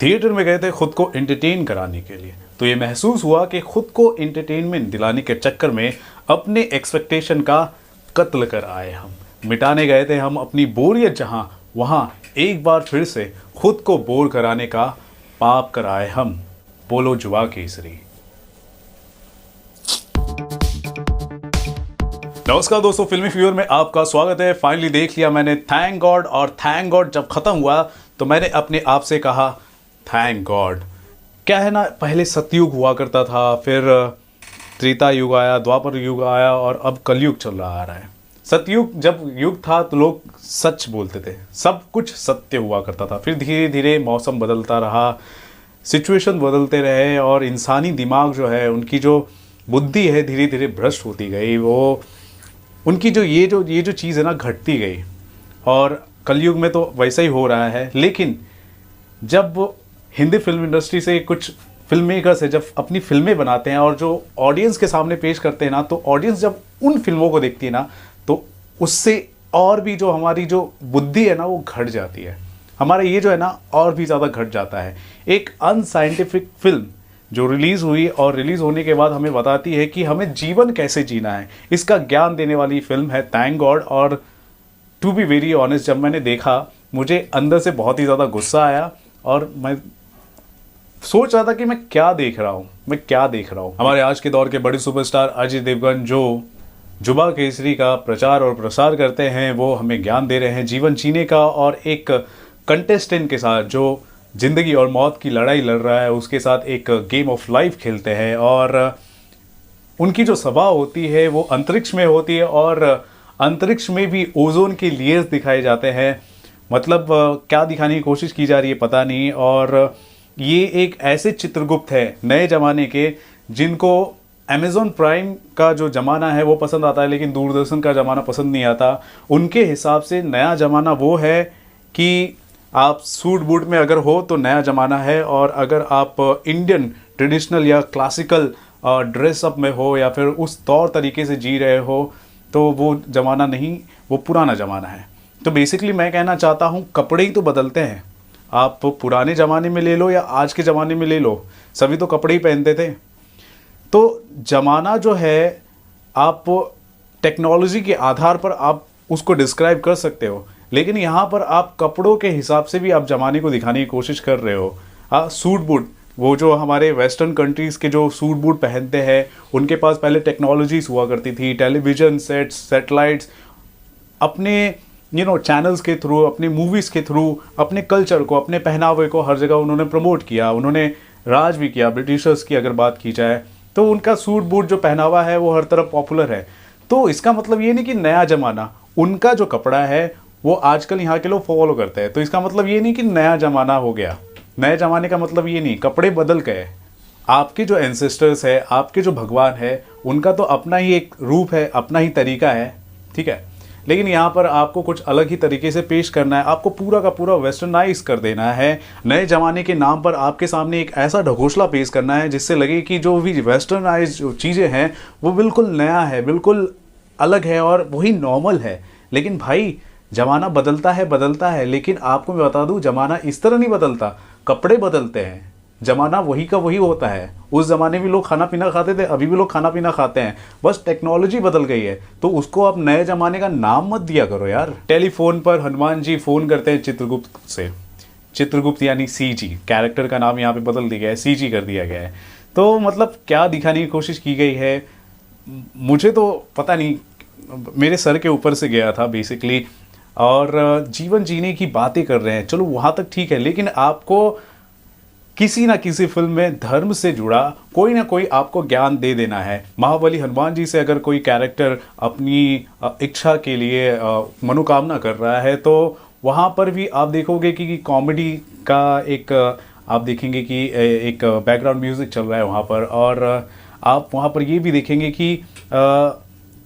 Theatre में गए थे खुद को एंटरटेन कराने के लिए, तो ये महसूस हुआ कि खुद को एंटरटेनमेंट दिलाने के चक्कर में अपने एक्सपेक्टेशन का कत्ल कर आए हम। मिटाने गए थे हम अपनी बोरियत, जहाँ वहाँ एक बार फिर से खुद को बोर कराने का पाप कर आए हम। बोलो जुबा केसरी। नमस्कार दोस्तों, फिल्मी फ्यूअर में आपका स्वागत है। फाइनली देख लिया मैंने थैंक गॉड, और थैंक गॉड जब खत्म हुआ तो मैंने अपने आप से कहा थैंक गॉड। क्या है ना, पहले सतयुग हुआ करता था, फिर त्रेता युग आया, द्वापर युग आया और अब कलयुग चल रहा आ रहा है। सतयुग जब युग था तो लोग सच बोलते थे, सब कुछ सत्य हुआ करता था। फिर धीरे धीरे मौसम बदलता रहा, सिचुएशन बदलते रहे और इंसानी दिमाग जो है, उनकी जो बुद्धि है धीरे धीरे भ्रष्ट होती गई। वो उनकी जो ये जो चीज़ है ना, घटती गई। और कलयुग में तो वैसा ही हो रहा है। लेकिन जब हिंदी फिल्म इंडस्ट्री से कुछ फिल्म मेकर्स है, जब अपनी फिल्में बनाते हैं और जो ऑडियंस के सामने पेश करते हैं ना, तो ऑडियंस जब उन फिल्मों को देखती है ना, तो उससे और भी जो हमारी जो बुद्धि है ना, वो घट जाती है। हमारा ये जो है ना, और भी ज़्यादा घट जाता है। एक अनसाइंटिफिक फिल्म जो रिलीज़ हुई और रिलीज़ होने के बाद हमें बताती है कि हमें जीवन कैसे जीना है, इसका ज्ञान देने वाली फिल्म है थैंक गॉड। और टू बी वेरी ऑनेस्ट, जब मैंने देखा मुझे अंदर से बहुत ही ज़्यादा गुस्सा आया और मैं सोच रहा था कि मैं क्या देख रहा हूँ। हमारे आज के दौर के बड़े सुपरस्टार अजय देवगन जो जुबा केसरी का प्रचार और प्रसार करते हैं, वो हमें ज्ञान दे रहे हैं जीवन जीने का। और एक कंटेस्टेंट के साथ जो ज़िंदगी और मौत की लड़ाई लड़ रहा है, उसके साथ एक गेम ऑफ लाइफ खेलते हैं। और उनकी जो सभा होती है वो अंतरिक्ष में होती है, और अंतरिक्ष में भी ओजोन के लेयर्स दिखाए जाते हैं। मतलब क्या दिखाने की कोशिश की जा रही है पता नहीं। और ये एक ऐसे चित्रगुप्त है नए ज़माने के, जिनको अमेज़ॉन प्राइम का जो ज़माना है वो पसंद आता है, लेकिन दूरदर्शन का ज़माना पसंद नहीं आता। उनके हिसाब से नया ज़माना वो है कि आप सूट बूट में अगर हो तो नया ज़माना है, और अगर आप इंडियन ट्रेडिशनल या क्लासिकल ड्रेसअप में हो या फिर उस तौर तरीके से जी रहे हो, तो वो ज़माना नहीं, वो पुराना ज़माना है। तो बेसिकली मैं कहना चाहता हूँ, कपड़े ही तो बदलते हैं। आप पुराने ज़माने में ले लो या आज के ज़माने में ले लो, सभी तो कपड़े ही पहनते थे। तो ज़माना जो है, आप टेक्नोलॉजी के आधार पर आप उसको डिस्क्राइब कर सकते हो, लेकिन यहाँ पर आप कपड़ों के हिसाब से भी आप ज़माने को दिखाने की कोशिश कर रहे हो। सूट बूट, वो जो हमारे वेस्टर्न कंट्रीज़ के जो सूट बूट पहनते हैं, उनके पास पहले टेक्नोलॉजीज़ हुआ करती थी, टेलीविज़न सेट्स, सैटेलाइट्स, अपने चैनल्स के थ्रू, अपने मूवीज़ के थ्रू अपने कल्चर को, अपने पहनावे को हर जगह उन्होंने प्रमोट किया, उन्होंने राज भी किया। ब्रिटिशर्स की अगर बात की जाए तो उनका सूट बूट जो पहनावा है वो हर तरफ पॉपुलर है। तो इसका मतलब ये नहीं कि नया ज़माना, उनका जो कपड़ा है वो आजकल यहाँ के लोग फॉलो करते हैं, तो इसका मतलब ये नहीं कि नया ज़माना हो गया। नए ज़माने का मतलब ये नहीं, कपड़े बदल गए। आपके जो एंसेस्टर्स है, आपके जो भगवान है, उनका तो अपना ही एक रूप है, अपना ही तरीका है, ठीक है। लेकिन यहाँ पर आपको कुछ अलग ही तरीके से पेश करना है, आपको पूरा का पूरा वेस्टर्नाइज कर देना है। नए ज़माने के नाम पर आपके सामने एक ऐसा ढकोसला पेश करना है जिससे लगे कि जो भी वेस्टर्नाइज जो चीज़ें हैं वो बिल्कुल नया है, बिल्कुल अलग है और वही नॉर्मल है। लेकिन भाई, ज़माना बदलता है, लेकिन आपको मैं बता दूँ, ज़माना इस तरह नहीं बदलता, कपड़े बदलते हैं। ज़माना वही का वही होता है। उस ज़माने भी लोग खाना पीना खाते थे, अभी भी लोग खाना पीना खाते हैं, बस टेक्नोलॉजी बदल गई है। तो उसको आप नए ज़माने का नाम मत दिया करो यार। टेलीफोन पर हनुमान जी फ़ोन करते हैं चित्रगुप्त से, चित्रगुप्त यानी सीजी, कैरेक्टर का नाम यहाँ पे बदल दिया गया है, सीजी कर दिया गया है। तो मतलब क्या दिखाने की कोशिश की गई है, मुझे तो पता नहीं, मेरे सर के ऊपर से गया था बेसिकली। और जीवन जीने की बातें कर रहे हैं, चलो वहाँ तक ठीक है, लेकिन आपको किसी ना किसी फिल्म में धर्म से जुड़ा कोई ना कोई आपको ज्ञान दे देना है। महाबली हनुमान जी से अगर कोई कैरेक्टर अपनी इच्छा के लिए मनोकामना कर रहा है, तो वहाँ पर भी आप देखोगे कि कॉमेडी का एक आप देखेंगे कि एक बैकग्राउंड म्यूज़िक चल रहा है वहाँ पर। और आप वहाँ पर ये भी देखेंगे कि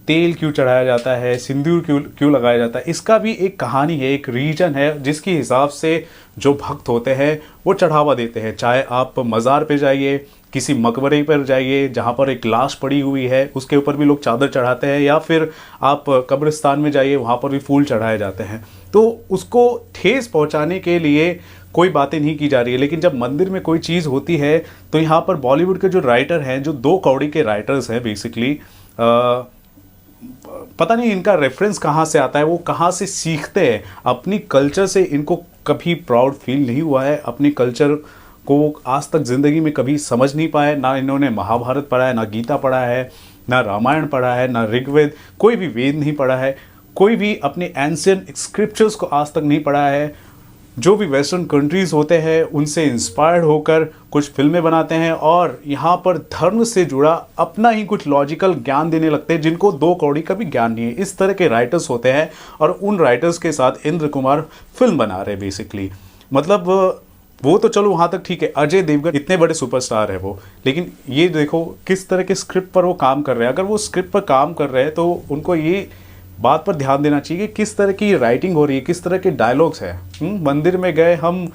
तेल क्यों चढ़ाया जाता है, सिंदूर क्यों लगाया जाता है। इसका भी एक कहानी है, एक रीजन है, जिसके हिसाब से जो भक्त होते हैं वो चढ़ावा देते हैं। चाहे आप मज़ार पे जाइए, किसी मकबरे पर जाइए जहाँ पर एक लाश पड़ी हुई है, उसके ऊपर भी लोग चादर चढ़ाते हैं, या फिर आप कब्रिस्तान में जाइए, वहाँ पर भी फूल चढ़ाए जाते हैं। तो उसको ठेस पहुँचाने के लिए कोई बातें नहीं की जा रही है, लेकिन जब मंदिर में कोई चीज़ होती है तो यहाँ पर बॉलीवुड के जो राइटर हैं, जो 2 कौड़ी के राइटर्स हैं बेसिकली, पता नहीं इनका रेफरेंस कहाँ से आता है, वो कहाँ से सीखते हैं अपनी कल्चर से। इनको कभी प्राउड फील नहीं हुआ है, अपने कल्चर को आज तक ज़िंदगी में कभी समझ नहीं पाए। ना इन्होंने महाभारत पढ़ा है, ना गीता पढ़ा है, ना रामायण पढ़ा है, ना ऋग्वेद, कोई भी वेद नहीं पढ़ा है, कोई भी अपने एंशिएंट स्क्रिप्चर्स को आज तक नहीं पढ़ा है। जो भी वेस्टर्न कंट्रीज़ होते हैं उनसे इंस्पायर्ड होकर कुछ फिल्में बनाते हैं और यहाँ पर धर्म से जुड़ा अपना ही कुछ लॉजिकल ज्ञान देने लगते हैं, जिनको 2 कौड़ी का भी ज्ञान नहीं है। इस तरह के राइटर्स होते हैं और उन राइटर्स के साथ इंद्र कुमार फिल्म बना रहे हैं बेसिकली। मतलब वो तो चलो वहाँ तक ठीक है, अजय देवगन इतने बड़े सुपरस्टार है वो, लेकिन ये देखो किस तरह के स्क्रिप्ट पर वो काम कर रहे हैं। अगर वो स्क्रिप्ट पर काम कर रहे हैं तो उनको ये बात पर ध्यान देना चाहिए कि किस तरह की राइटिंग हो रही है, किस तरह के डायलॉग्स हैं। मंदिर में गए हम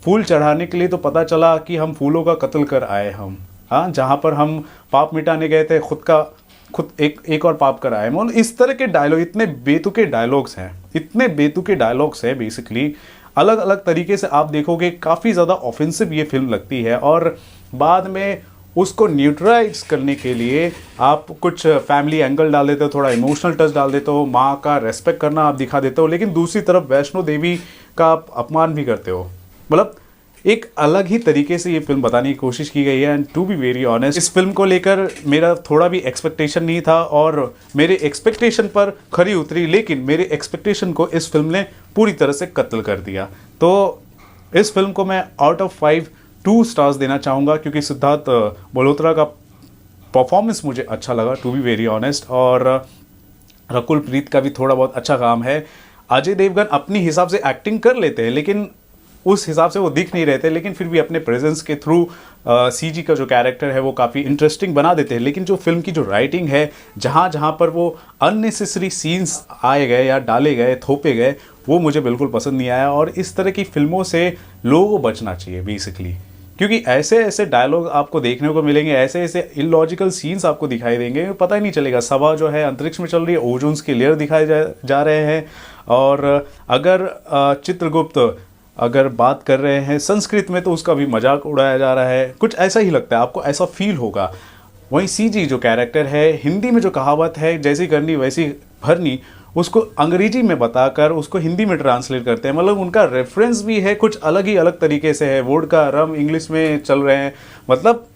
फूल चढ़ाने के लिए तो पता चला कि हम फूलों का कत्ल कर आए हम। हाँ, जहाँ पर हम पाप मिटाने गए थे खुद एक और पाप कर आए। मतलब इस तरह के डायलॉग, इतने बेतुके डायलॉग्स हैं, इतने बेतुके डायलॉग्स हैं बेसिकली। अलग अलग तरीके से आप देखोगे काफ़ी ज़्यादा ऑफेंसिव ये फिल्म लगती है और बाद में उसको न्यूट्रलाइज करने के लिए आप कुछ फैमिली एंगल डाल देते हो, थोड़ा इमोशनल टच डाल देते हो, माँ का रेस्पेक्ट करना आप दिखा देते हो, लेकिन दूसरी तरफ वैष्णो देवी का आप अपमान भी करते हो। मतलब एक अलग ही तरीके से ये फिल्म बताने की कोशिश की गई है। And to be very honest, इस फिल्म को लेकर मेरा थोड़ा भी एक्सपेक्टेशन नहीं था और मेरे एक्सपेक्टेशन पर खरी उतरी, लेकिन मेरे एक्सपेक्टेशन को इस फिल्म ने पूरी तरह से कत्ल कर दिया। तो इस फिल्म को मैं आउट ऑफ 5 2 स्टार्स देना चाहूँगा, क्योंकि सिद्धार्थ मल्होत्रा का परफॉर्मेंस मुझे अच्छा लगा टू बी वेरी ऑनेस्ट, और रकुल प्रीत का भी थोड़ा बहुत अच्छा काम है। अजय देवगन अपनी हिसाब से एक्टिंग कर लेते हैं, लेकिन उस हिसाब से वो दिख नहीं रहते, लेकिन फिर भी अपने प्रेजेंस के थ्रू सीजी का जो कैरेक्टर है वो काफ़ी इंटरेस्टिंग बना देते हैं। लेकिन जो फिल्म की जो राइटिंग है, जहाँ जहाँ पर वो अननेसेसरी सीन्स आए गए या डाले गए, थोपे गए, वो मुझे बिल्कुल पसंद नहीं आया। और इस तरह की फिल्मों से लोगों को बचना चाहिए बेसिकली, क्योंकि ऐसे ऐसे डायलॉग आपको देखने को मिलेंगे, ऐसे ऐसे इलॉजिकल सीन्स आपको दिखाई देंगे, पता ही नहीं चलेगा। सभा जो है अंतरिक्ष में चल रही है, ओजोन्स की लेयर दिखाए जा रहे हैं। और अगर चित्रगुप्त अगर बात कर रहे हैं संस्कृत में तो उसका भी मजाक उड़ाया जा रहा है, कुछ ऐसा ही लगता है, आपको ऐसा फील होगा। वहीं सीजी जो कैरेक्टर है, हिंदी में जो कहावत है जैसी करनी वैसी भरनी, उसको अंग्रेजी में बताकर उसको हिंदी में ट्रांसलेट करते हैं। मतलब उनका रेफरेंस भी है कुछ अलग तरीके से है, वोडका रम इंग्लिश में चल रहे हैं। मतलब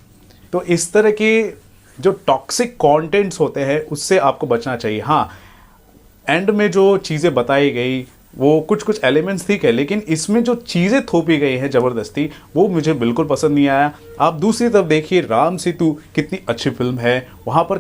तो इस तरह के जो टॉक्सिक कंटेंट्स होते हैं उससे आपको बचना चाहिए। हाँ, एंड में जो चीज़ें बताई गई वो कुछ एलिमेंट्स ठीक है, लेकिन इसमें जो चीज़ें थोपी गई हैं ज़बरदस्ती, वो मुझे बिल्कुल पसंद नहीं आया। आप दूसरी तरफ देखिए राम सेतु कितनी अच्छी फिल्म है, वहाँ पर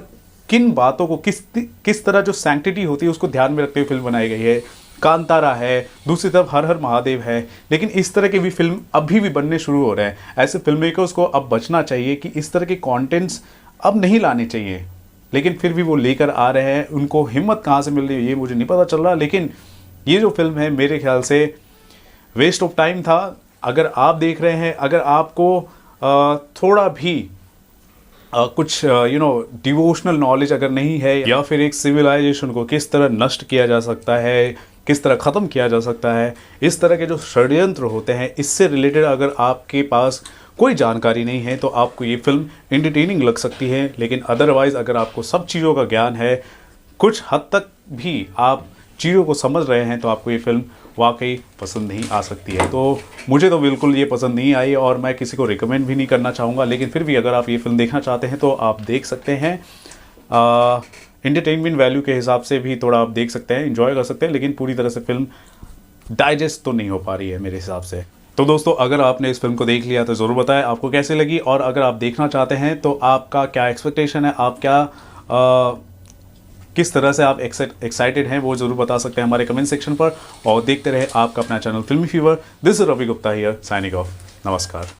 किन बातों को किस तरह जो सैंक्टिटी होती है उसको ध्यान में रखते हुए फिल्म बनाई गई है। कांतारा है, दूसरी तरफ हर हर महादेव है, लेकिन इस तरह की भी फिल्म अभी भी बनने शुरू हो रहे हैं। ऐसे फिल्म मेकर्स को अब बचना चाहिए कि इस तरह के कंटेंट्स अब नहीं लाने चाहिए, लेकिन फिर भी वो लेकर आ रहे हैं। उनको हिम्मत कहाँ से मिल रही है ये मुझे नहीं पता चल रहा, लेकिन ये जो फिल्म है मेरे ख्याल से वेस्ट ऑफ टाइम था। अगर आप देख रहे हैं, अगर आपको थोड़ा भी कुछ डिवोशनल नॉलेज अगर नहीं है, या फिर एक सिविलाइजेशन को किस तरह नष्ट किया जा सकता है, किस तरह ख़त्म किया जा सकता है, इस तरह के जो षड्यंत्र होते हैं, इससे रिलेटेड अगर आपके पास कोई जानकारी नहीं है तो आपको ये फिल्म एंटरटेनिंग लग सकती है। लेकिन अदरवाइज़ अगर आपको सब चीज़ों का ज्ञान है, कुछ हद तक भी आप चीज़ों को समझ रहे हैं, तो आपको ये फिल्म वाकई पसंद नहीं आ सकती है। तो मुझे तो बिल्कुल ये पसंद नहीं आई और मैं किसी को रिकमेंड भी नहीं करना चाहूँगा। लेकिन फिर भी अगर आप ये फिल्म देखना चाहते हैं तो आप देख सकते हैं। एंटरटेनमेंट वैल्यू के हिसाब से भी थोड़ा आप देख सकते हैं, एंजॉय कर सकते हैं, लेकिन पूरी तरह से फिल्म डाइजेस्ट तो नहीं हो पा रही है मेरे हिसाब से। तो दोस्तों, अगर आपने इस फिल्म को देख लिया तो ज़रूर बताएं आपको कैसे लगी, और अगर आप देखना चाहते हैं तो आपका क्या एक्सपेक्टेशन है, आप क्या किस तरह से आप एक्साइटेड हैं, वो ज़रूर बता सकते हैं हमारे कमेंट सेक्शन पर। और देखते रहे आपका अपना channel Filmy fever. This is Ravi Gupta here, signing off. नमस्कार।